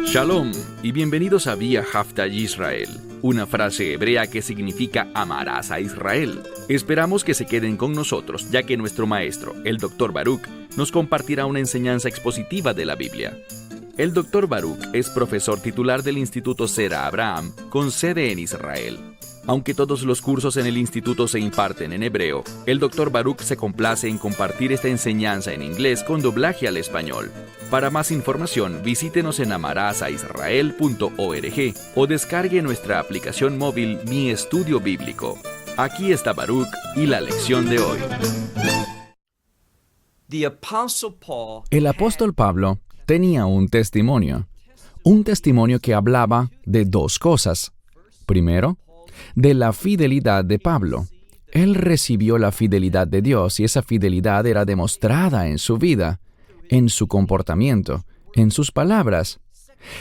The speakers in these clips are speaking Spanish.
Shalom y bienvenidos a Vía Haftaj Israel, una frase hebrea que significa amarás a Israel. Esperamos que se queden con nosotros, ya que nuestro maestro, el Dr. Baruch, nos compartirá una enseñanza expositiva de la Biblia. El Dr. Baruch es profesor titular del Instituto Zera Abraham, con sede en Israel. Aunque todos los cursos en el instituto se imparten en hebreo, el Dr. Baruch se complace en compartir esta enseñanza en inglés con doblaje al español. Para más información, visítenos en amarasaisrael.org o descargue nuestra aplicación móvil Mi Estudio Bíblico. Aquí está Baruch y la lección de hoy. El apóstol Pablo tenía un testimonio que hablaba de dos cosas. Primero, de la fidelidad de Pablo. Él recibió la fidelidad de Dios y esa fidelidad era demostrada en su vida, en su comportamiento, en sus palabras.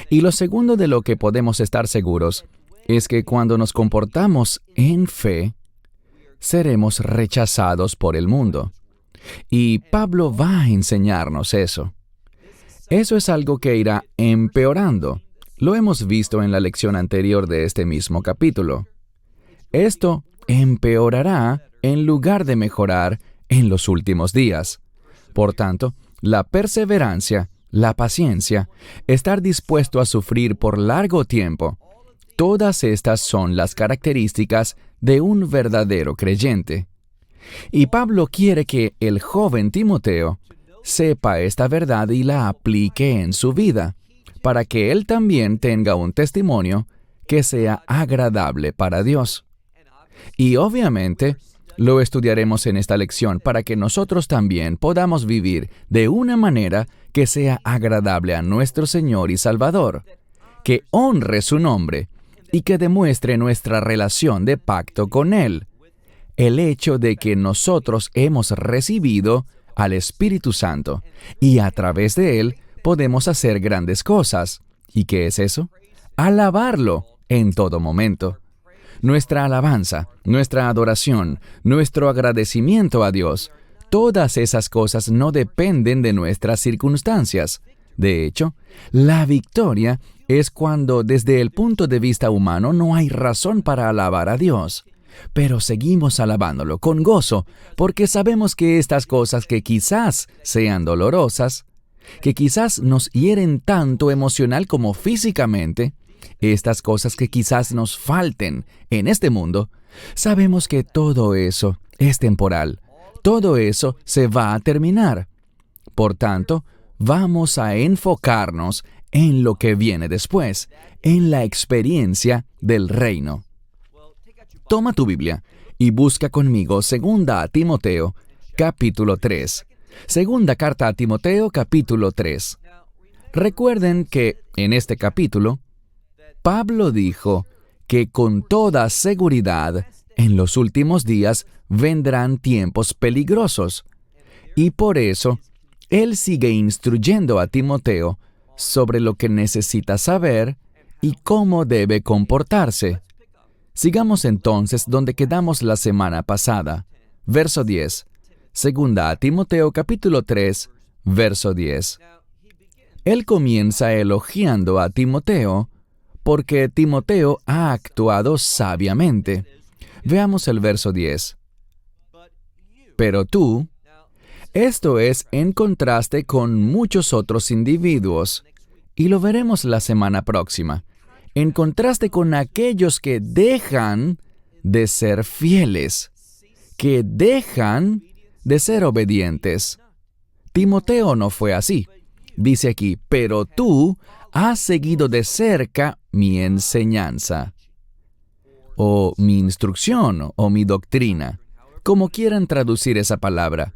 Y lo segundo de lo que podemos estar seguros es que cuando nos comportamos en fe, seremos rechazados por el mundo. Y Pablo va a enseñarnos eso. Eso es algo que irá empeorando. Lo hemos visto en la lección anterior de este mismo capítulo. Esto empeorará en lugar de mejorar en los últimos días. Por tanto, la perseverancia, la paciencia, estar dispuesto a sufrir por largo tiempo, todas estas son las características de un verdadero creyente. Y Pablo quiere que el joven Timoteo sepa esta verdad y la aplique en su vida, para que él también tenga un testimonio que sea agradable para Dios. Y obviamente, lo estudiaremos en esta lección para que nosotros también podamos vivir de una manera que sea agradable a nuestro Señor y Salvador, que honre su nombre y que demuestre nuestra relación de pacto con Él. El hecho de que nosotros hemos recibido al Espíritu Santo y a través de Él podemos hacer grandes cosas. ¿Y qué es eso? Alabarlo en todo momento. Nuestra alabanza, nuestra adoración, nuestro agradecimiento a Dios, todas esas cosas no dependen de nuestras circunstancias. De hecho, la victoria es cuando desde el punto de vista humano no hay razón para alabar a Dios. Pero seguimos alabándolo con gozo, porque sabemos que estas cosas que quizás sean dolorosas, que quizás nos hieren tanto emocional como físicamente, estas cosas que quizás nos falten en este mundo, sabemos que todo eso es temporal. Todo eso se va a terminar. Por tanto, vamos a enfocarnos en lo que viene después, en la experiencia del reino. Toma tu Biblia y busca conmigo 2 Timoteo, capítulo 3. Segunda carta a Timoteo, capítulo 3. Recuerden que en este capítulo, Pablo dijo que con toda seguridad en los últimos días vendrán tiempos peligrosos. Y por eso, él sigue instruyendo a Timoteo sobre lo que necesita saber y cómo debe comportarse. Sigamos entonces donde quedamos la semana pasada. Verso 10. Segunda Timoteo capítulo 3, verso 10. Él comienza elogiando a Timoteo porque Timoteo ha actuado sabiamente. Veamos el verso 10. Pero tú, esto es en contraste con muchos otros individuos, y lo veremos la semana próxima, en contraste con aquellos que dejan de ser fieles, que dejan de ser obedientes. Timoteo no fue así. Dice aquí, pero tú has seguido de cerca mi enseñanza, o mi instrucción, o mi doctrina, como quieran traducir esa palabra,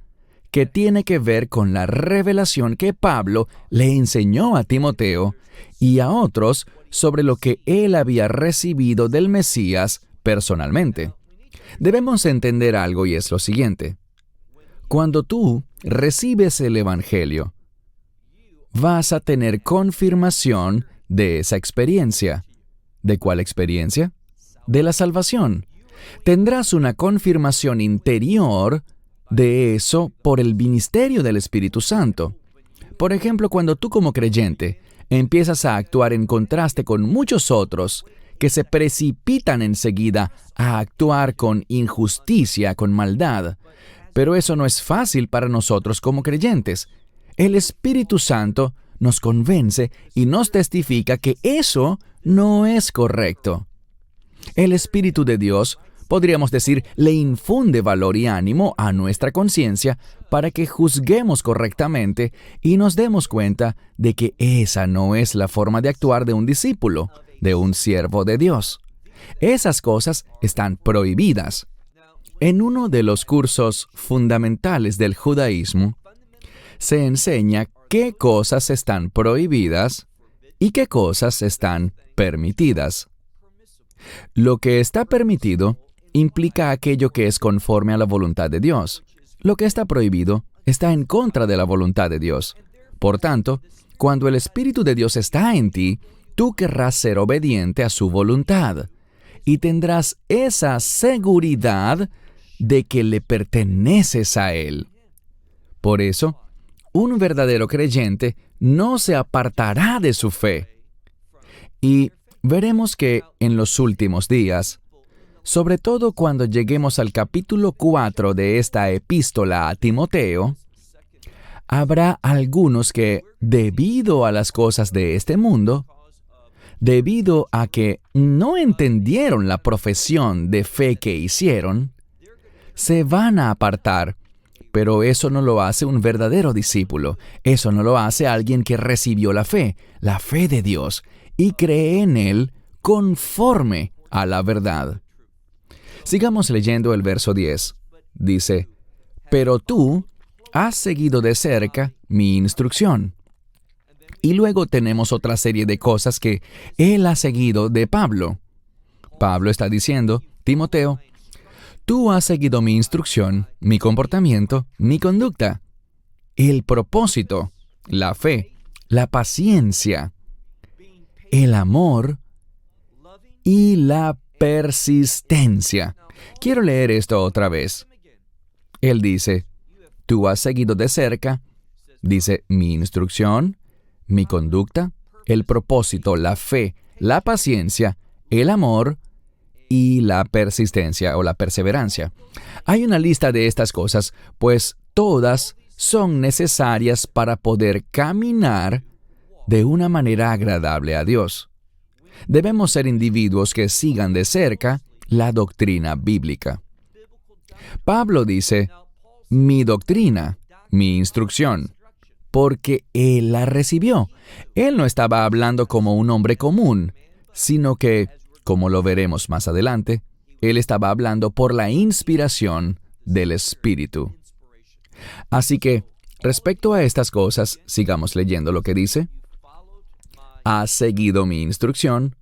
que tiene que ver con la revelación que Pablo le enseñó a Timoteo y a otros sobre lo que él había recibido del Mesías personalmente. Debemos entender algo y es lo siguiente. Cuando tú recibes el Evangelio, vas a tener confirmación de esa experiencia. ¿De cuál experiencia? De la salvación. Tendrás una confirmación interior de eso por el ministerio del Espíritu Santo. Por ejemplo, cuando tú como creyente empiezas a actuar en contraste con muchos otros que se precipitan enseguida a actuar con injusticia, con maldad. Pero eso no es fácil para nosotros como creyentes. El Espíritu Santo nos convence y nos testifica que eso no es correcto. El Espíritu de Dios, podríamos decir, le infunde valor y ánimo a nuestra conciencia para que juzguemos correctamente y nos demos cuenta de que esa no es la forma de actuar de un discípulo, de un siervo de Dios. Esas cosas están prohibidas. En uno de los cursos fundamentales del judaísmo, se enseña qué cosas están prohibidas y qué cosas están permitidas. Lo que está permitido implica aquello que es conforme a la voluntad de Dios. Lo que está prohibido está en contra de la voluntad de Dios. Por tanto, cuando el Espíritu de Dios está en ti, tú querrás ser obediente a su voluntad y tendrás esa seguridad de que le perteneces a Él. Por eso, un verdadero creyente no se apartará de su fe. Y veremos que en los últimos días, sobre todo cuando lleguemos al capítulo 4 de esta epístola a Timoteo, habrá algunos que, debido a las cosas de este mundo, debido a que no entendieron la profesión de fe que hicieron, se van a apartar. Pero eso no lo hace un verdadero discípulo. Eso no lo hace alguien que recibió la fe de Dios, y cree en Él conforme a la verdad. Sigamos leyendo el verso 10. Dice, «Pero tú has seguido de cerca mi instrucción». Y luego tenemos otra serie de cosas que Él ha seguido de Pablo. Pablo está diciendo, Timoteo, tú has seguido mi instrucción, mi comportamiento, mi conducta, el propósito, la fe, la paciencia, el amor y la persistencia. Quiero leer esto otra vez. Él dice, tú has seguido de cerca, dice, mi instrucción, mi conducta, el propósito, la fe, la paciencia, el amor y la persistencia o la perseverancia. Hay una lista de estas cosas, pues todas son necesarias para poder caminar de una manera agradable a Dios. Debemos ser individuos que sigan de cerca la doctrina bíblica. Pablo dice, mi doctrina, mi instrucción, porque él la recibió. Él no estaba hablando como un hombre común, sino que, como lo veremos más adelante, él estaba hablando por la inspiración del Espíritu. Así que, respecto a estas cosas, sigamos leyendo lo que dice. Has seguido mi instrucción,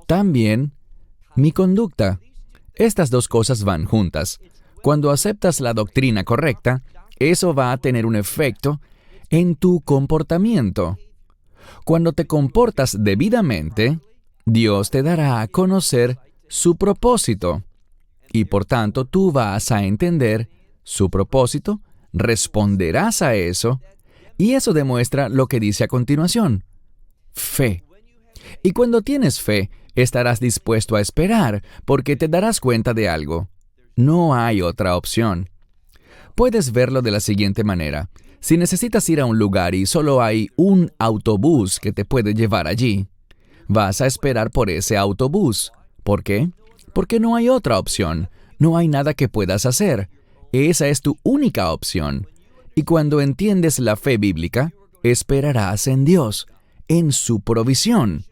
también mi conducta. Estas dos cosas van juntas. Cuando aceptas la doctrina correcta, eso va a tener un efecto en tu comportamiento. Cuando te comportas debidamente, Dios te dará a conocer su propósito, y por tanto tú vas a entender su propósito, responderás a eso, y eso demuestra lo que dice a continuación: fe. Y cuando tienes fe, estarás dispuesto a esperar, porque te darás cuenta de algo. No hay otra opción. Puedes verlo de la siguiente manera. Si necesitas ir a un lugar y solo hay un autobús que te puede llevar allí, vas a esperar por ese autobús. ¿Por qué? Porque no hay otra opción. No hay nada que puedas hacer. Esa es tu única opción. Y cuando entiendes la fe bíblica, esperarás en Dios, en su provisión.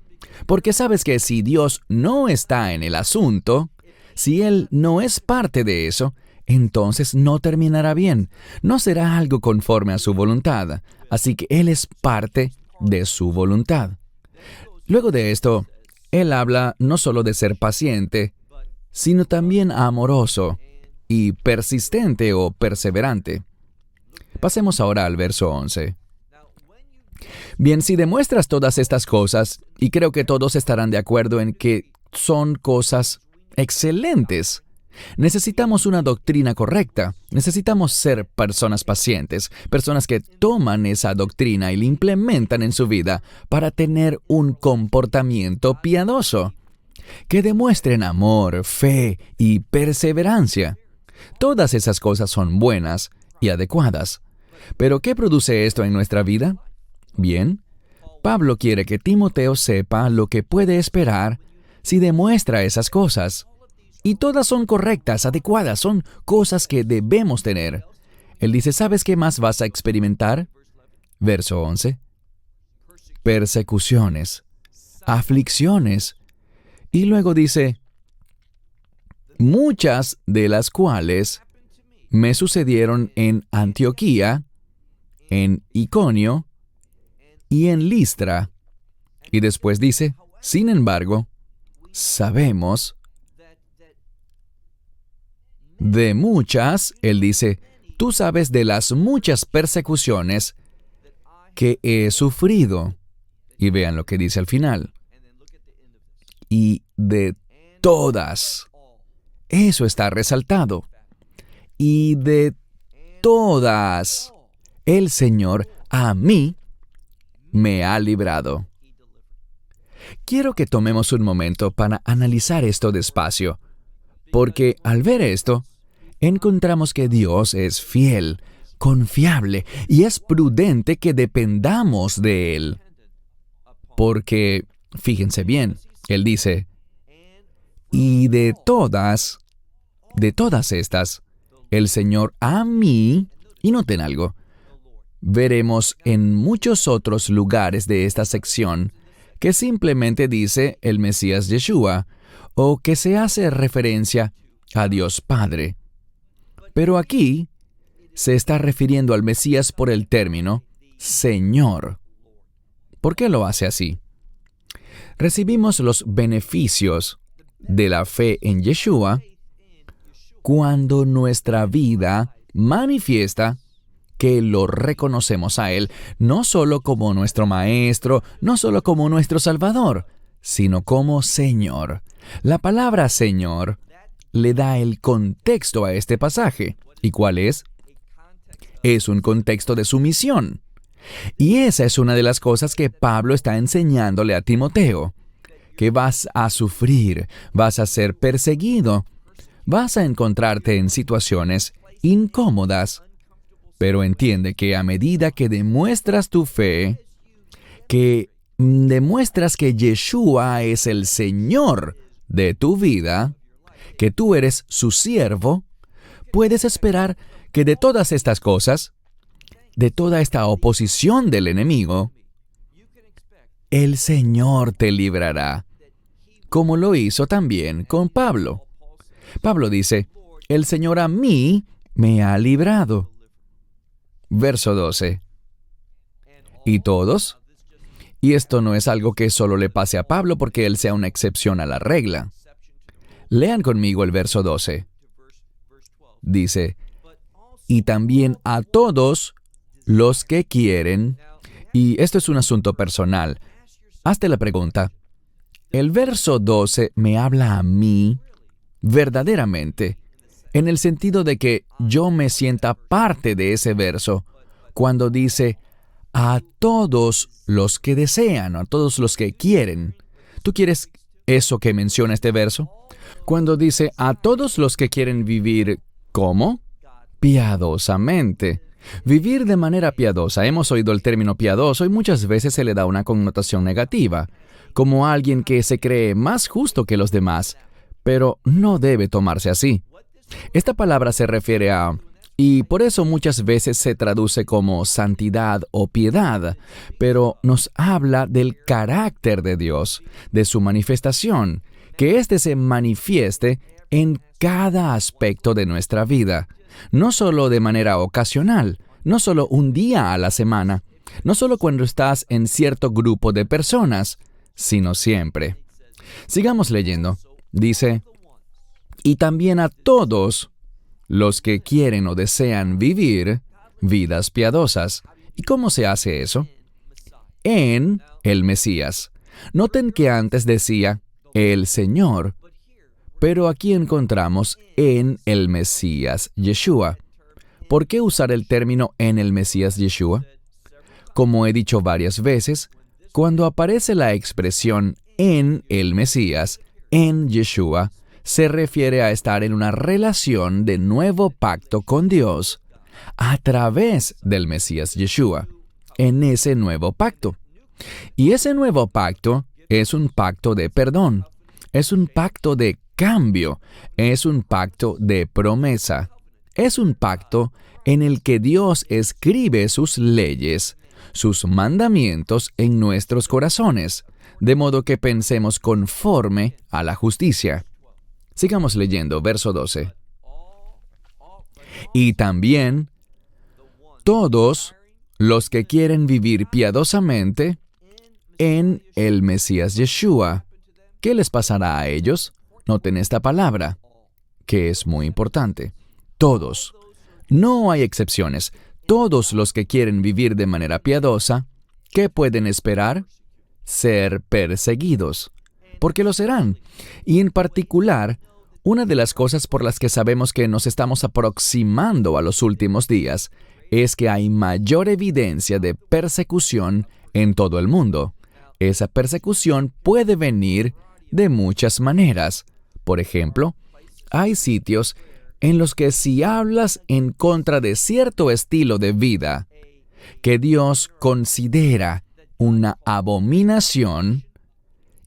Porque sabes que si Dios no está en el asunto, si Él no es parte de eso, entonces no terminará bien. No será algo conforme a su voluntad. Así que Él es parte de su voluntad. Luego de esto, Él habla no solo de ser paciente, sino también amoroso y persistente o perseverante. Pasemos ahora al verso 11. Bien, si demuestras todas estas cosas, y creo que todos estarán de acuerdo en que son cosas excelentes, Necesitamos una doctrina correcta. Necesitamos ser personas pacientes, personas que toman esa doctrina y la implementan en su vida para tener un comportamiento piadoso, que demuestren amor, fe y perseverancia. Todas esas cosas son buenas y adecuadas. ¿Pero qué produce esto en nuestra vida? Bien, Pablo quiere que Timoteo sepa lo que puede esperar si demuestra esas cosas. Y todas son correctas, adecuadas, son cosas que debemos tener. Él dice, ¿sabes qué más vas a experimentar? Verso 11. Persecuciones, aflicciones. Y luego dice, muchas de las cuales me sucedieron en Antioquía, en Iconio y en Listra. Y después dice, sin embargo, sabemos de muchas, él dice, tú sabes de las muchas persecuciones que he sufrido. Y vean lo que dice al final. Y de todas. Eso está resaltado. Y de todas, el Señor a mí me ha librado. Quiero que tomemos un momento para analizar esto despacio, porque al ver esto, encontramos que Dios es fiel, confiable, y es prudente que dependamos de Él. Porque, fíjense bien, Él dice, y de todas estas, el Señor a mí, y noten algo, veremos en muchos otros lugares de esta sección que simplemente dice el Mesías Yeshua, o que se hace referencia a Dios Padre. Pero aquí se está refiriendo al Mesías por el término Señor. ¿Por qué lo hace así? Recibimos los beneficios de la fe en Yeshua cuando nuestra vida manifiesta que lo reconocemos a Él, no solo como nuestro Maestro, no solo como nuestro Salvador, sino como Señor. La palabra Señor le da el contexto a este pasaje. ¿Y cuál es? Es un contexto de sumisión. Y esa es una de las cosas que Pablo está enseñándole a Timoteo, que vas a sufrir, vas a ser perseguido, vas a encontrarte en situaciones incómodas, pero entiende que a medida que demuestras tu fe, que demuestras que Yeshua es el Señor de tu vida, que tú eres su siervo, puedes esperar que de todas estas cosas, de toda esta oposición del enemigo, el Señor te librará, como lo hizo también con Pablo. Pablo dice, el Señor a mí me ha librado. Verso 12. ¿Y todos? Y esto no es algo que solo le pase a Pablo porque él sea una excepción a la regla. Lean conmigo el verso 12. Dice, y también a todos los que quieren, y esto es un asunto personal. Hazte la pregunta, ¿el verso 12 me habla a mí verdaderamente, en el sentido de que yo me sienta parte de ese verso, cuando dice, a todos los que desean, a todos los que quieren? ¿Tú quieres eso que menciona este verso? Cuando dice, a todos los que quieren vivir, ¿cómo? Piadosamente. Vivir de manera piadosa. Hemos oído el término piadoso y muchas veces se le da una connotación negativa, como alguien que se cree más justo que los demás, pero no debe tomarse así. Esta palabra se refiere a, y por eso muchas veces se traduce como santidad o piedad, pero nos habla del carácter de Dios, de su manifestación, que éste se manifieste en cada aspecto de nuestra vida, no solo de manera ocasional, no solo un día a la semana, no solo cuando estás en cierto grupo de personas, sino siempre. Sigamos leyendo. Dice, y también a todos los que quieren o desean vivir vidas piadosas. ¿Y cómo se hace eso? En el Mesías. Noten que antes decía el Señor, Pero aquí encontramos en el Mesías Yeshua. ¿Por qué usar el término en el Mesías Yeshua? Como he dicho varias veces, cuando aparece la expresión en el Mesías, en Yeshua, se refiere a estar en una relación de nuevo pacto con Dios a través del Mesías Yeshua, en ese nuevo pacto. Y ese nuevo pacto es un pacto de perdón, es un pacto de cambio, es un pacto de promesa, es un pacto en el que Dios escribe sus leyes, sus mandamientos en nuestros corazones, de modo que pensemos conforme a la justicia. Sigamos leyendo, verso 12. Y también todos los que quieren vivir piadosamente en el Mesías Yeshua. ¿Qué les pasará a ellos? Noten esta palabra, que es muy importante. Todos. No hay excepciones. Todos los que quieren vivir de manera piadosa, ¿qué pueden esperar? Ser perseguidos. Porque lo serán. Y en particular, una de las cosas por las que sabemos que nos estamos aproximando a los últimos días es que hay mayor evidencia de persecución en todo el mundo. Esa persecución puede venir de muchas maneras. Por ejemplo, hay sitios en los que si hablas en contra de cierto estilo de vida que Dios considera una abominación,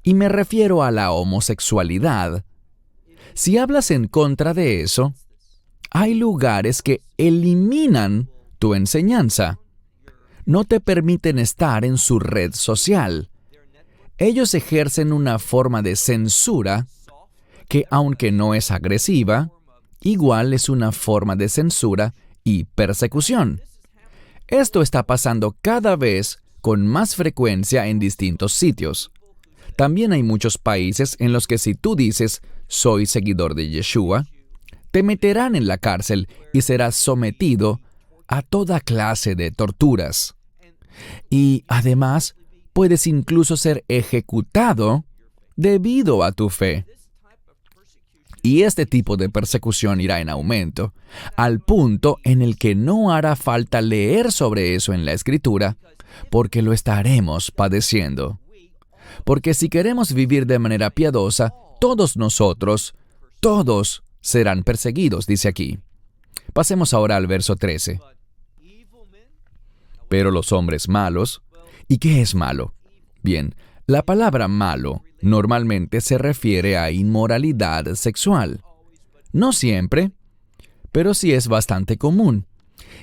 y me refiero a la homosexualidad, si hablas en contra de eso, hay lugares que eliminan tu enseñanza. No te permiten estar en su red social. Ellos ejercen una forma de censura que, aunque no es agresiva, igual es una forma de censura y persecución. Esto está pasando cada vez con más frecuencia en distintos sitios. También hay muchos países en los que si tú dices, soy seguidor de Yeshua, te meterán en la cárcel y serás sometido a toda clase de torturas. Y además, puedes incluso ser ejecutado debido a tu fe. Y este tipo de persecución irá en aumento, al punto en el que no hará falta leer sobre eso en la Escritura, porque lo estaremos padeciendo. Porque si queremos vivir de manera piadosa, todos nosotros, todos serán perseguidos, dice aquí. Pasemos ahora al verso 13. Pero los hombres malos, ¿y qué es malo? Bien, la palabra malo normalmente se refiere a inmoralidad sexual. No siempre, pero sí es bastante común.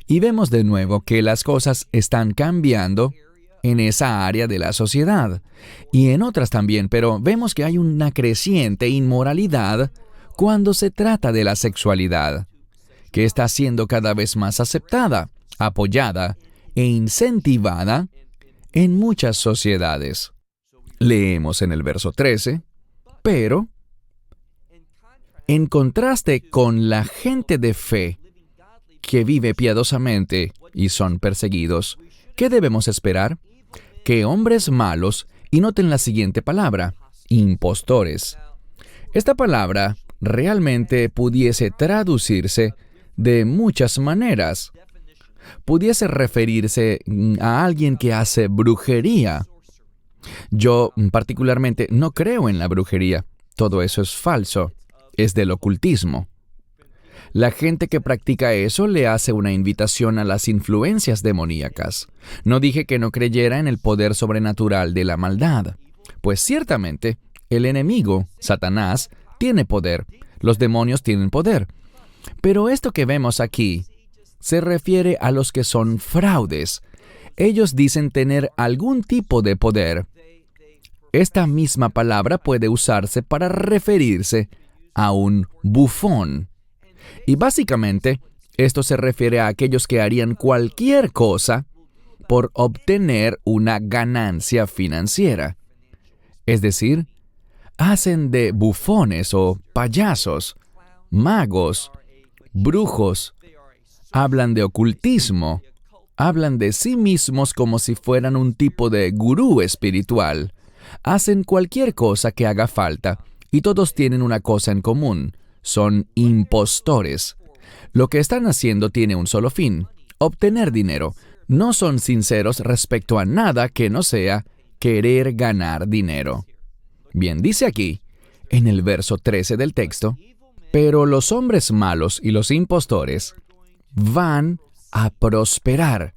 Y vemos de nuevo que las cosas están cambiando en esa área de la sociedad, y en otras también, pero vemos que hay una creciente inmoralidad cuando se trata de la sexualidad, que está siendo cada vez más aceptada, apoyada e incentivada en muchas sociedades. Leemos en el verso 13, pero, en contraste con la gente de fe que vive piadosamente y son perseguidos, ¿qué debemos esperar? Que hombres malos, y noten la siguiente palabra, impostores. Esta palabra realmente pudiese traducirse de muchas maneras. Pudiese referirse a alguien que hace brujería. Yo particularmente no creo en la brujería. Todo eso es falso. Es del ocultismo. La gente que practica eso le hace una invitación a las influencias demoníacas. No dije que no creyera en el poder sobrenatural de la maldad. Pues ciertamente, el enemigo, Satanás, tiene poder. Los demonios tienen poder. Pero esto que vemos aquí se refiere a los que son fraudes. Ellos dicen tener algún tipo de poder. Esta misma palabra puede usarse para referirse a un bufón. Y básicamente, esto se refiere a aquellos que harían cualquier cosa por obtener una ganancia financiera. Es decir, hacen de bufones o payasos, magos, brujos, hablan de ocultismo, hablan de sí mismos como si fueran un tipo de gurú espiritual, hacen cualquier cosa que haga falta Y todos tienen una cosa en común: son impostores. Lo que están haciendo tiene un solo fin: obtener dinero. No son sinceros respecto a nada que no sea querer ganar dinero. Bien, dice aquí, en el verso 13 del texto, pero los hombres malos y los impostores van a prosperar.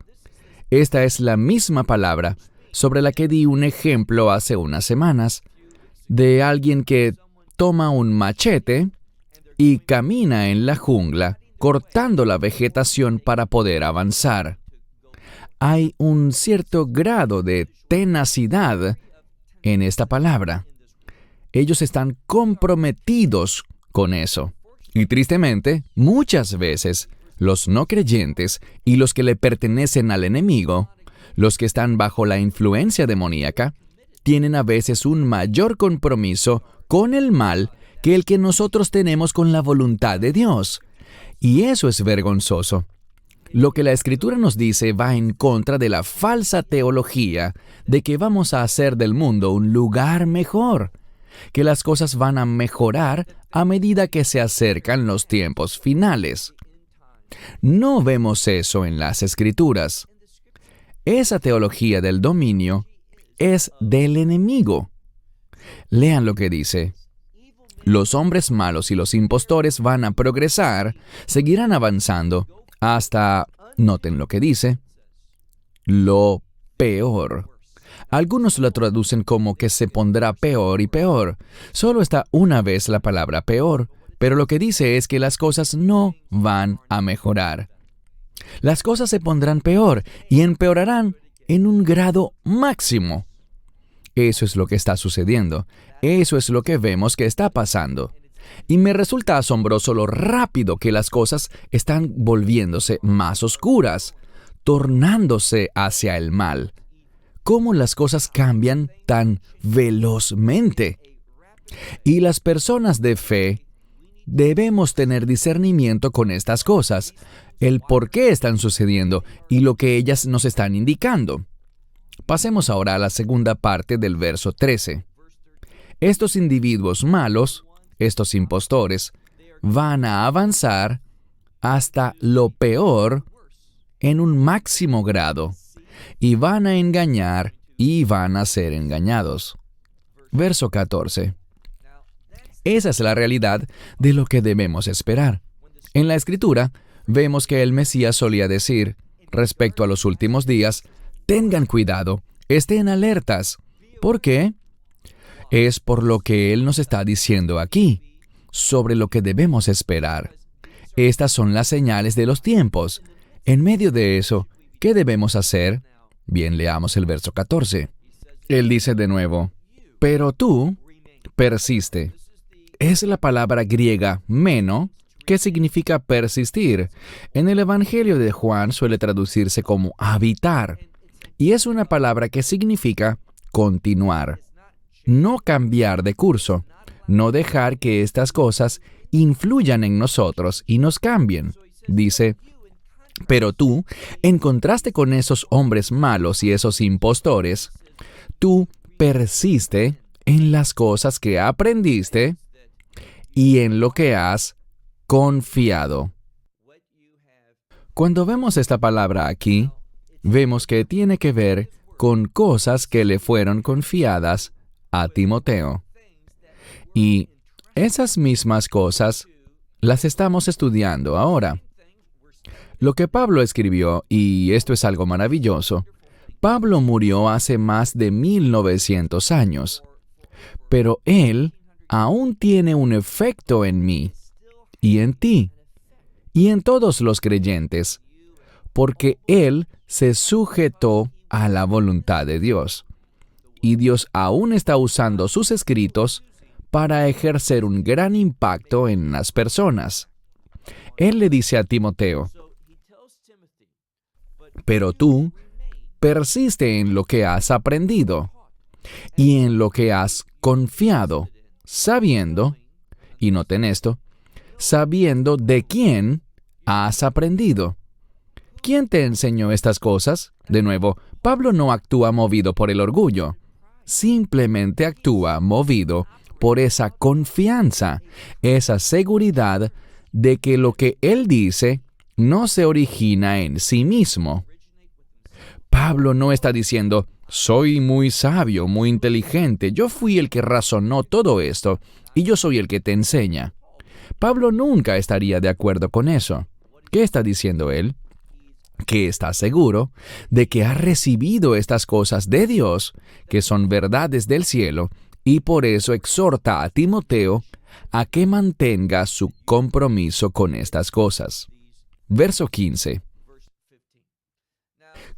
Esta es la misma palabra sobre la que di un ejemplo hace unas semanas, de alguien que toma un machete y camina en la jungla, cortando la vegetación para poder avanzar. Hay un cierto grado de tenacidad en esta palabra. Ellos están comprometidos con eso. Y tristemente, muchas veces, los no creyentes y los que le pertenecen al enemigo, los que están bajo la influencia demoníaca, tienen a veces un mayor compromiso con el mal que el que nosotros tenemos con la voluntad de Dios. Y eso es vergonzoso. Lo que la Escritura nos dice va en contra de la falsa teología de que vamos a hacer del mundo un lugar mejor, que las cosas van a mejorar a medida que se acercan los tiempos finales. No vemos eso en las Escrituras. Esa teología del dominio es del enemigo. Lean lo que dice. Los hombres malos y los impostores van a progresar, seguirán avanzando, hasta, noten lo que dice, lo peor. Algunos lo traducen como que se pondrá peor y peor. Solo está una vez la palabra peor, pero lo que dice es que las cosas no van a mejorar. Las cosas se pondrán peor y empeorarán en un grado máximo. Eso es lo que está sucediendo. Eso es lo que vemos que está pasando. Y me resulta asombroso lo rápido que las cosas están volviéndose más oscuras, tornándose hacia el mal. ¿Cómo las cosas cambian tan velozmente? Y las personas de fe debemos tener discernimiento con estas cosas, el por qué están sucediendo y lo que ellas nos están indicando. Pasemos ahora a la segunda parte del verso 13. Estos individuos malos, estos impostores, van a avanzar hasta lo peor en un máximo grado, y van a engañar y van a ser engañados. Verso 14. Esa es la realidad de lo que debemos esperar. En la Escritura, vemos que el Mesías solía decir, respecto a los últimos días, tengan cuidado, estén alertas. ¿Por qué? Es por lo que Él nos está diciendo aquí, sobre lo que debemos esperar. Estas son las señales de los tiempos. En medio de eso, ¿qué debemos hacer? Bien, leamos el verso 14. Él dice de nuevo, pero tú persiste. Es la palabra griega meno, que significa persistir. En el Evangelio de Juan suele traducirse como habitar, y es una palabra que significa continuar. No cambiar de curso, no dejar que estas cosas influyan en nosotros y nos cambien. Dice, pero tú, en contraste con esos hombres malos y esos impostores, tú persiste en las cosas que aprendiste y en lo que has confiado. Cuando vemos esta palabra aquí, vemos que tiene que ver con cosas que le fueron confiadas a Timoteo. Y esas mismas cosas las estamos estudiando ahora. Lo que Pablo escribió, y esto es algo maravilloso, Pablo murió hace más de 1900 años, pero él aún tiene un efecto en mí, y en ti, y en todos los creyentes, porque él se sujetó a la voluntad de Dios. Y Dios aún está usando sus escritos para ejercer un gran impacto en las personas. Él le dice a Timoteo, pero tú persiste en lo que has aprendido y en lo que has confiado, sabiendo, y noten esto, sabiendo de quién has aprendido. ¿Quién te enseñó estas cosas? De nuevo, Pablo no actúa movido por el orgullo. Simplemente actúa movido por esa confianza, esa seguridad de que lo que Él dice no se origina en sí mismo. Pablo no está diciendo, soy muy sabio, muy inteligente, yo fui el que razonó todo esto, y yo soy el que te enseña. Pablo nunca estaría de acuerdo con eso. ¿Qué está diciendo él? Que está seguro de que ha recibido estas cosas de Dios, que son verdades del cielo, y por eso exhorta a Timoteo a que mantenga su compromiso con estas cosas. Verso 15.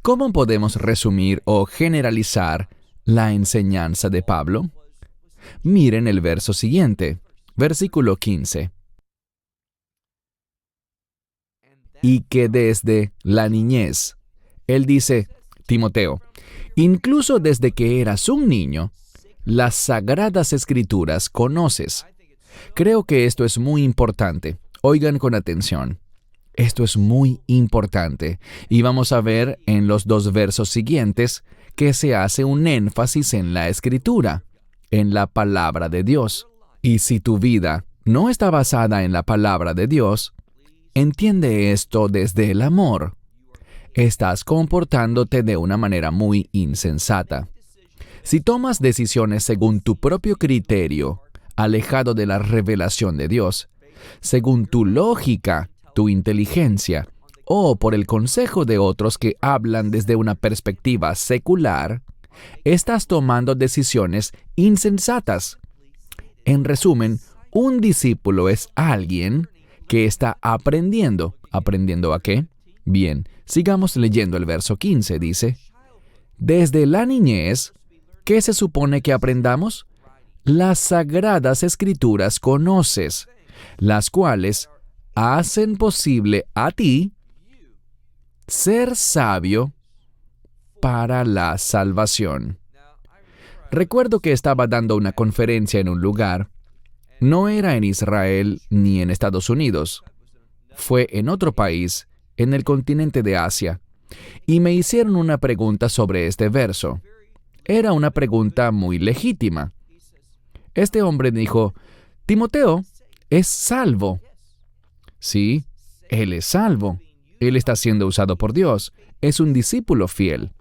¿Cómo podemos resumir o generalizar la enseñanza de Pablo? Miren el verso siguiente, versículo 15. Y que desde la niñez, él dice, Timoteo, incluso desde que eras un niño, las Sagradas Escrituras conoces. Creo que esto es muy importante. Oigan con atención. Esto es muy importante. Y vamos a ver en los 2 versos siguientes que se hace un énfasis en la Escritura, en la palabra de Dios. Y si tu vida no está basada en la palabra de Dios, entiende esto desde el amor. Estás comportándote de una manera muy insensata. Si tomas decisiones según tu propio criterio, alejado de la revelación de Dios, según tu lógica, tu inteligencia, o por el consejo de otros que hablan desde una perspectiva secular, estás tomando decisiones insensatas. En resumen, un discípulo es alguien que está aprendiendo. ¿Aprendiendo a qué? Bien, sigamos leyendo el verso 15, dice, desde la niñez, ¿qué se supone que aprendamos? Las Sagradas Escrituras conoces, las cuales hacen posible a ti ser sabio para la salvación. Recuerdo que estaba dando una conferencia en un lugar. No era en Israel ni en Estados Unidos. Fue en otro país, en el continente de Asia. Y me hicieron una pregunta sobre este verso. Era una pregunta muy legítima. Este hombre dijo, Timoteo es salvo. Sí, él es salvo. Él está siendo usado por Dios. Es un discípulo fiel.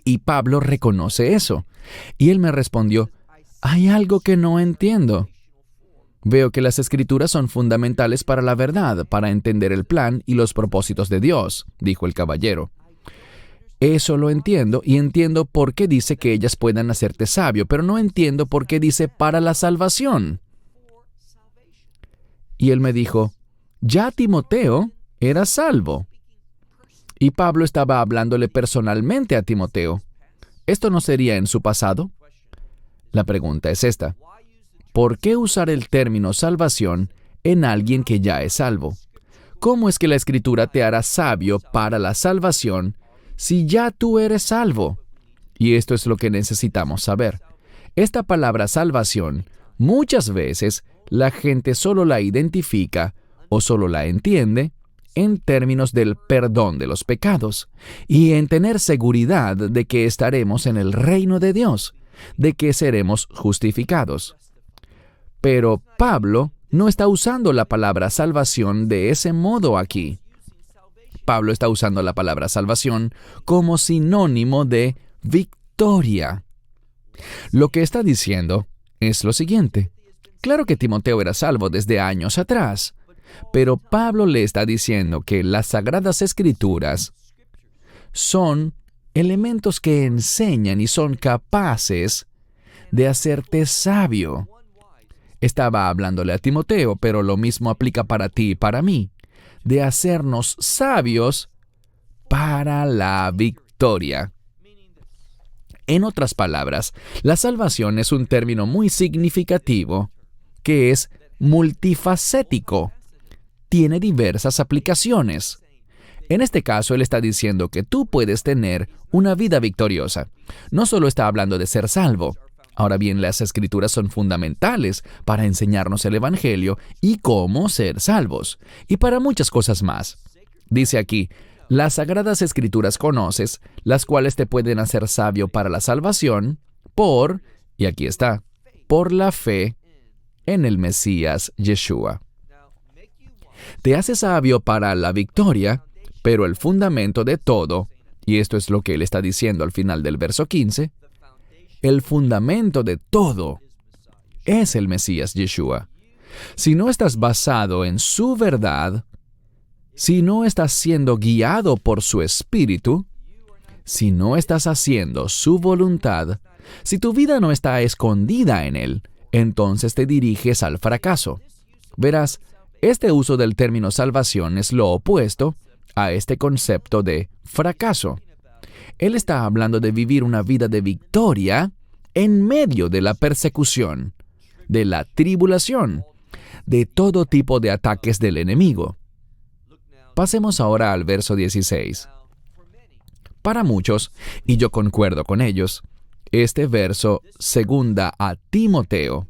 Y Pablo reconoce eso. Y él me respondió, hay algo que no entiendo. Veo que las Escrituras son fundamentales para la verdad, para entender el plan y los propósitos de Dios, dijo el caballero. Eso lo entiendo y entiendo por qué dice que ellas puedan hacerte sabio, pero no entiendo por qué dice para la salvación. Y él me dijo, ya Timoteo era salvo. Y Pablo estaba hablándole personalmente a Timoteo. ¿Esto no sería en su pasado? La pregunta es esta. ¿Por qué usar el término salvación en alguien que ya es salvo? ¿Cómo es que la Escritura te hará sabio para la salvación si ya tú eres salvo? Y esto es lo que necesitamos saber. Esta palabra salvación, muchas veces la gente solo la identifica o solo la entiende en términos del perdón de los pecados y en tener seguridad de que estaremos en el reino de Dios, de que seremos justificados. Pero Pablo no está usando la palabra salvación de ese modo aquí. Pablo está usando la palabra salvación como sinónimo de victoria. Lo que está diciendo es lo siguiente. Claro que Timoteo era salvo desde años atrás, pero Pablo le está diciendo que las Sagradas Escrituras son elementos que enseñan y son capaces de hacerte sabio. Estaba hablándole a Timoteo, pero lo mismo aplica para ti y para mí, de hacernos sabios para la victoria. En otras palabras, la salvación es un término muy significativo que es multifacético. Tiene diversas aplicaciones. En este caso, él está diciendo que tú puedes tener una vida victoriosa. No solo está hablando de ser salvo. Ahora bien, las Escrituras son fundamentales para enseñarnos el Evangelio y cómo ser salvos, y para muchas cosas más. Dice aquí, las Sagradas Escrituras conoces, las cuales te pueden hacer sabio para la salvación, y aquí está, por la fe en el Mesías Yeshua. Te hace sabio para la victoria, pero el fundamento de todo, y esto es lo que él está diciendo al final del verso 15, el fundamento de todo es el Mesías Yeshua. Si no estás basado en su verdad, si no estás siendo guiado por su espíritu, si no estás haciendo su voluntad, si tu vida no está escondida en él, entonces te diriges al fracaso. Verás, este uso del término salvación es lo opuesto a este concepto de fracaso. Él está hablando de vivir una vida de victoria en medio de la persecución, de la tribulación, de todo tipo de ataques del enemigo. Pasemos ahora al verso 16. Para muchos, y yo concuerdo con ellos, este verso, segunda a Timoteo,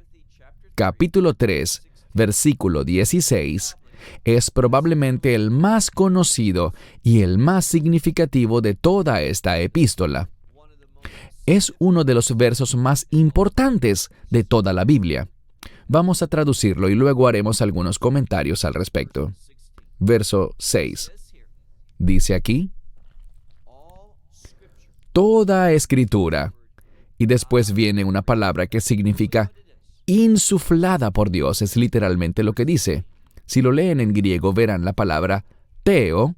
capítulo 3, versículo 16, es probablemente el más conocido y el más significativo de toda esta epístola. Es uno de los versos más importantes de toda la Biblia. Vamos a traducirlo y luego haremos algunos comentarios al respecto. Verso 6. Dice aquí, toda escritura, y después viene una palabra que significa insuflada por Dios, es literalmente lo que dice. Si lo leen en griego verán la palabra theo,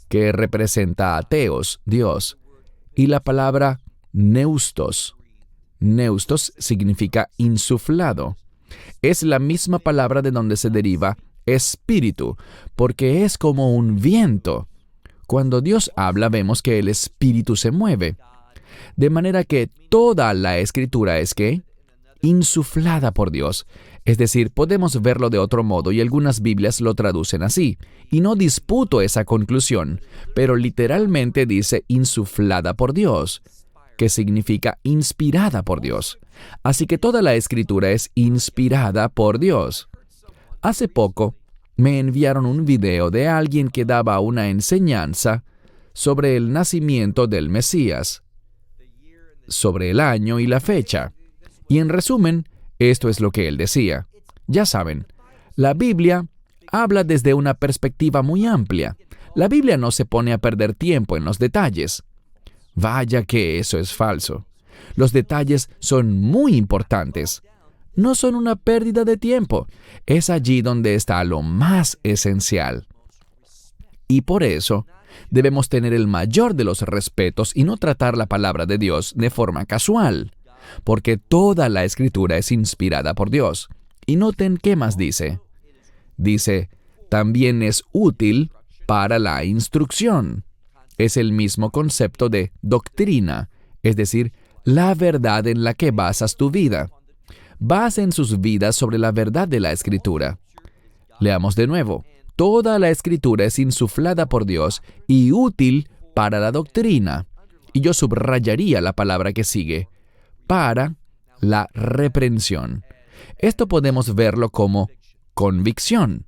que representa a theos, Dios, y la palabra neustos. Neustos significa insuflado. Es la misma palabra de donde se deriva espíritu, porque es como un viento. Cuando Dios habla, vemos que el espíritu se mueve. De manera que toda la escritura es ¿qué? Insuflada por Dios. Es decir, podemos verlo de otro modo y algunas Biblias lo traducen así. Y no disputo esa conclusión, pero literalmente dice insuflada por Dios, que significa inspirada por Dios. Así que toda la escritura es inspirada por Dios. Hace poco me enviaron un video de alguien que daba una enseñanza sobre el nacimiento del Mesías, sobre el año y la fecha. Y en resumen, esto es lo que él decía. Ya saben, la Biblia habla desde una perspectiva muy amplia. La Biblia no se pone a perder tiempo en los detalles. Vaya que eso es falso. Los detalles son muy importantes. No son una pérdida de tiempo. Es allí donde está lo más esencial. Y por eso, debemos tener el mayor de los respetos y no tratar la palabra de Dios de forma casual, porque toda la Escritura es inspirada por Dios. Y noten qué más dice. Dice, también es útil para la instrucción. Es el mismo concepto de doctrina, es decir, la verdad en la que basas tu vida. Basen sus vidas sobre la verdad de la Escritura. Leamos de nuevo. Toda la Escritura es insuflada por Dios y útil para la doctrina. Y yo subrayaría la palabra que sigue, para la reprensión. Esto podemos verlo como convicción.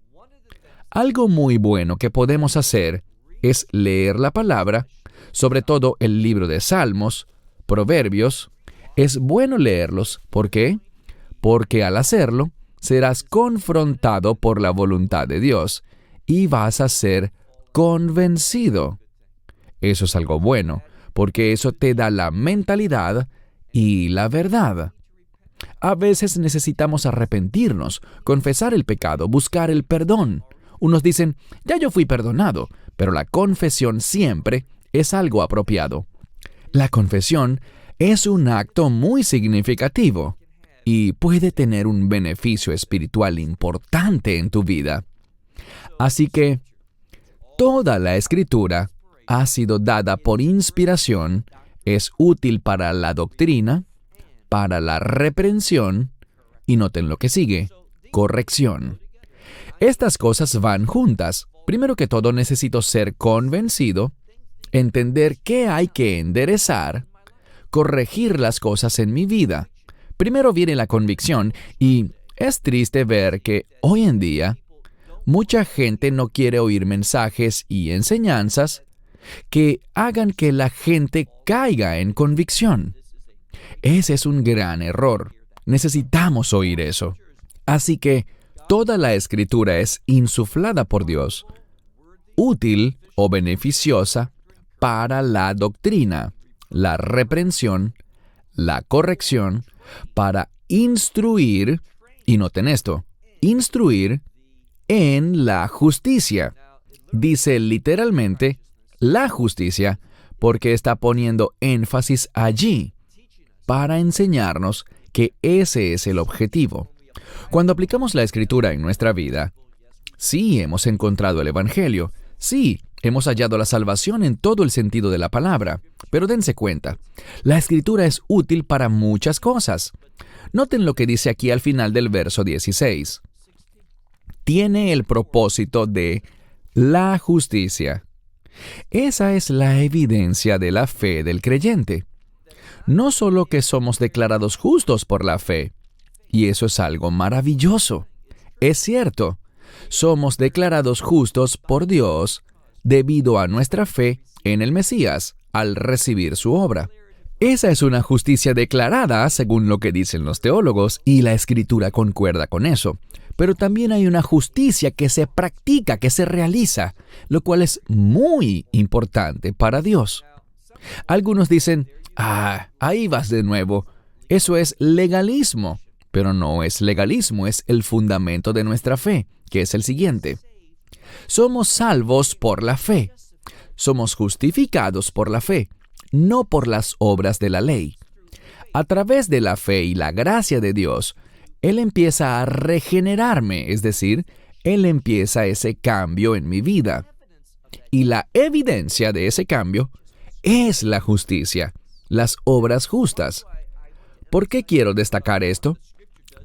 Algo muy bueno que podemos hacer es leer la palabra, sobre todo el libro de Salmos, Proverbios. Es bueno leerlos. ¿Por qué? Porque al hacerlo, serás confrontado por la voluntad de Dios y vas a ser convencido. Eso es algo bueno, porque eso te da la mentalidad y la verdad. A veces necesitamos arrepentirnos, confesar el pecado, buscar el perdón. Unos dicen, ya yo fui perdonado, pero la confesión siempre es algo apropiado. La confesión es un acto muy significativo y puede tener un beneficio espiritual importante en tu vida. Así que, toda la Escritura ha sido dada por inspiración, es útil para la doctrina, para la reprensión, y noten lo que sigue, corrección. Estas cosas van juntas. Primero que todo, necesito ser convencido, entender qué hay que enderezar, corregir las cosas en mi vida. Primero viene la convicción, y es triste ver que hoy en día mucha gente no quiere oír mensajes y enseñanzas que hagan que la gente caiga en convicción. Ese es un gran error. Necesitamos oír eso. Así que toda la Escritura es insuflada por Dios, útil o beneficiosa para la doctrina, la reprensión, la corrección, para instruir, y noten esto, instruir en la justicia. Dice literalmente la justicia porque está poniendo énfasis allí para enseñarnos que ese es el objetivo. Cuando aplicamos la Escritura en nuestra vida, sí hemos encontrado el Evangelio, sí hemos hallado la salvación en todo el sentido de la palabra, pero dense cuenta, la Escritura es útil para muchas cosas. Noten lo que dice aquí al final del verso 16. Tiene el propósito de la justicia. Esa es la evidencia de la fe del creyente. No solo que somos declarados justos por la fe, y eso es algo maravilloso. Es cierto, somos declarados justos por Dios debido a nuestra fe en el Mesías al recibir su obra. Esa es una justicia declarada según lo que dicen los teólogos, y la Escritura concuerda con eso. Pero también hay una justicia que se practica, que se realiza, lo cual es muy importante para Dios. Algunos dicen, ahí vas de nuevo. Eso es legalismo. Pero no es legalismo, es el fundamento de nuestra fe, que es el siguiente. Somos salvos por la fe. Somos justificados por la fe, no por las obras de la ley. A través de la fe y la gracia de Dios, Él empieza a regenerarme, es decir, Él empieza ese cambio en mi vida. Y la evidencia de ese cambio es la justicia, las obras justas. ¿Por qué quiero destacar esto?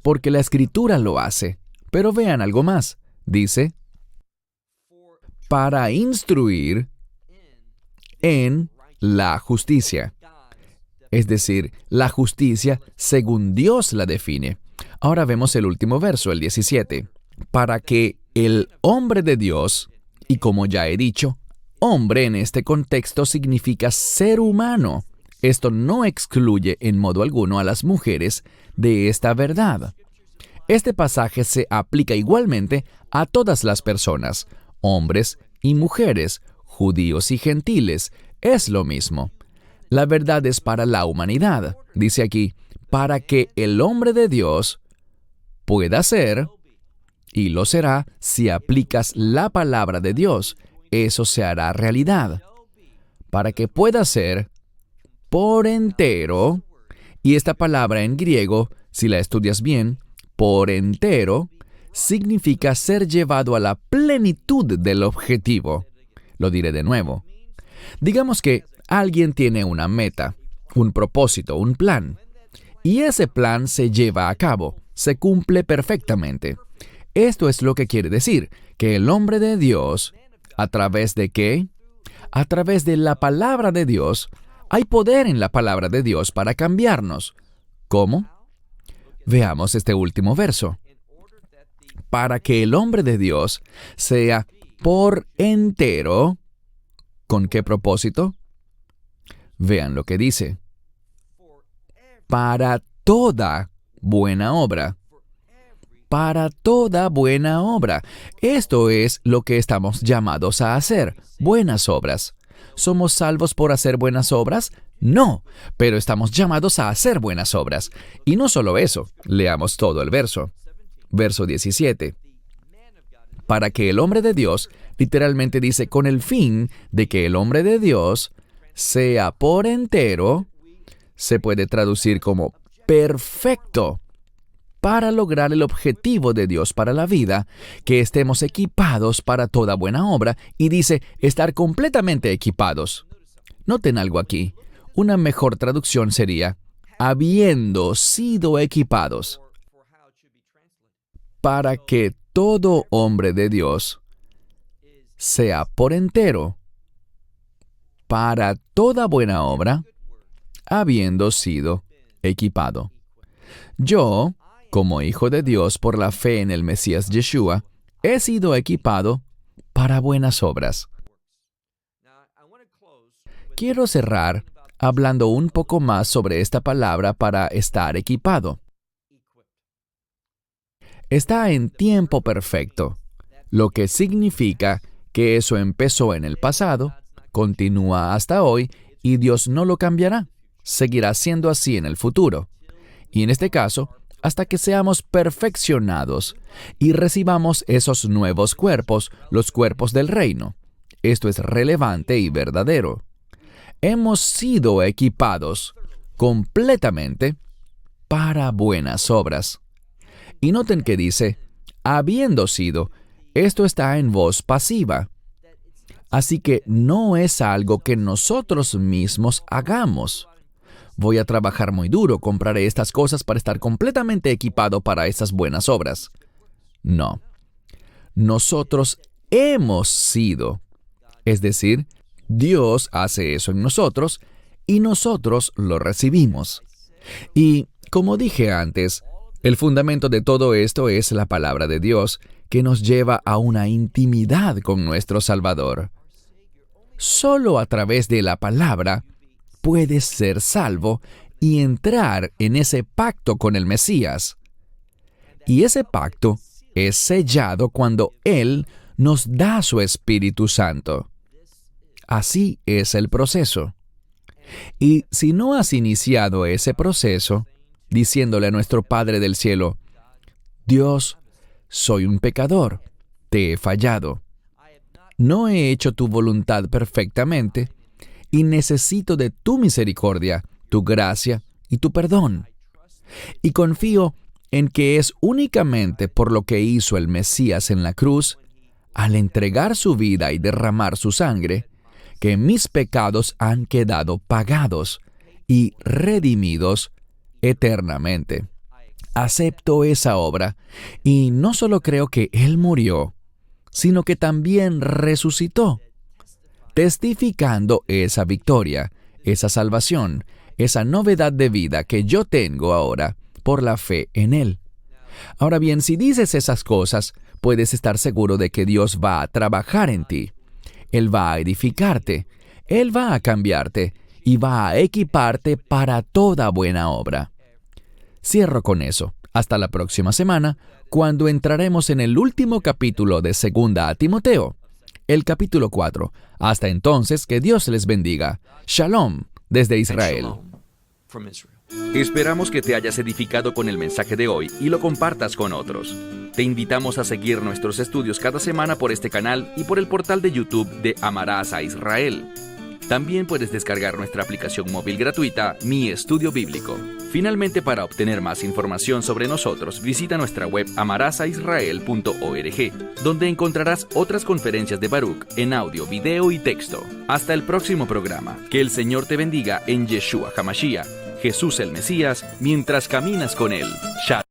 Porque la Escritura lo hace. Pero vean algo más. Dice, para instruir en la justicia. Es decir, la justicia según Dios la define. Ahora vemos el último verso, el 17. Para que el hombre de Dios, y como ya he dicho, hombre en este contexto significa ser humano. Esto no excluye en modo alguno a las mujeres de esta verdad. Este pasaje se aplica igualmente a todas las personas, hombres y mujeres, judíos y gentiles. Es lo mismo. La verdad es para la humanidad. Dice aquí, para que el hombre de Dios pueda ser, y lo será si aplicas la palabra de Dios. Eso se hará realidad. Para que pueda ser por entero, y esta palabra en griego, si la estudias bien, por entero, significa ser llevado a la plenitud del objetivo. Lo diré de nuevo. Digamos que alguien tiene una meta, un propósito, un plan, y ese plan se lleva a cabo, se cumple perfectamente. Esto es lo que quiere decir, que el hombre de Dios, ¿a través de qué? A través de la palabra de Dios. Hay poder en la palabra de Dios para cambiarnos. ¿Cómo? Veamos este último verso. Para que el hombre de Dios sea por entero. ¿Con qué propósito? Vean lo que dice. Para toda buena obra. Para toda buena obra. Esto es lo que estamos llamados a hacer, buenas obras. ¿Somos salvos por hacer buenas obras? No, pero estamos llamados a hacer buenas obras. Y no solo eso, leamos todo el verso. Verso 17. Para que el hombre de Dios, literalmente dice, con el fin de que el hombre de Dios sea por entero, se puede traducir como perfecto, para lograr el objetivo de Dios para la vida, que estemos equipados para toda buena obra, y dice estar completamente equipados. Noten algo aquí. Una mejor traducción sería, habiendo sido equipados, para que todo hombre de Dios sea por entero, para toda buena obra, habiendo sido equipado. Yo, como hijo de Dios por la fe en el Mesías Yeshua, he sido equipado para buenas obras. Quiero cerrar hablando un poco más sobre esta palabra para estar equipado. está en tiempo perfecto, lo que significa que eso empezó en el pasado, continúa hasta hoy y Dios no lo cambiará. Seguirá siendo así en el futuro. Y en este caso, hasta que seamos perfeccionados y recibamos esos nuevos cuerpos, los cuerpos del reino. Esto es relevante y verdadero. Hemos sido equipados completamente para buenas obras. Y noten que dice, habiendo sido, esto está en voz pasiva. Así que no es algo que nosotros mismos hagamos. Voy a trabajar muy duro, compraré estas cosas para estar completamente equipado para estas buenas obras. No. Nosotros hemos sido. Es decir, Dios hace eso en nosotros y nosotros lo recibimos. Y, como dije antes, el fundamento de todo esto es la palabra de Dios, que nos lleva a una intimidad con nuestro Salvador. Solo a través de la palabra puedes ser salvo y entrar en ese pacto con el Mesías. Y ese pacto es sellado cuando Él nos da su Espíritu Santo. Así es el proceso. Y si no has iniciado ese proceso, diciéndole a nuestro Padre del Cielo, Dios, soy un pecador, te he fallado. No he hecho tu voluntad perfectamente y necesito de tu misericordia, tu gracia y tu perdón. Y confío en que es únicamente por lo que hizo el Mesías en la cruz, al entregar su vida y derramar su sangre, que mis pecados han quedado pagados y redimidos eternamente. Acepto esa obra y no solo creo que Él murió, sino que también resucitó, testificando esa victoria, esa salvación, esa novedad de vida que yo tengo ahora por la fe en Él. Ahora bien, si dices esas cosas, puedes estar seguro de que Dios va a trabajar en ti. Él va a edificarte, Él va a cambiarte y va a equiparte para toda buena obra. Cierro con eso. Hasta la próxima semana, cuando entraremos en el último capítulo de 2 a Timoteo, el capítulo 4. Hasta entonces, que Dios les bendiga. Shalom desde Israel. Esperamos que te hayas edificado con el mensaje de hoy y lo compartas con otros. Te invitamos a seguir nuestros estudios cada semana por este canal y por el portal de YouTube de Amarás a Israel. También puedes descargar nuestra aplicación móvil gratuita, Mi Estudio Bíblico. Finalmente, para obtener más información sobre nosotros, visita nuestra web amarasaisrael.org, donde encontrarás otras conferencias de Baruch en audio, video y texto. Hasta el próximo programa. Que el Señor te bendiga en Yeshua HaMashiach, Jesús el Mesías, mientras caminas con Él. Shalom.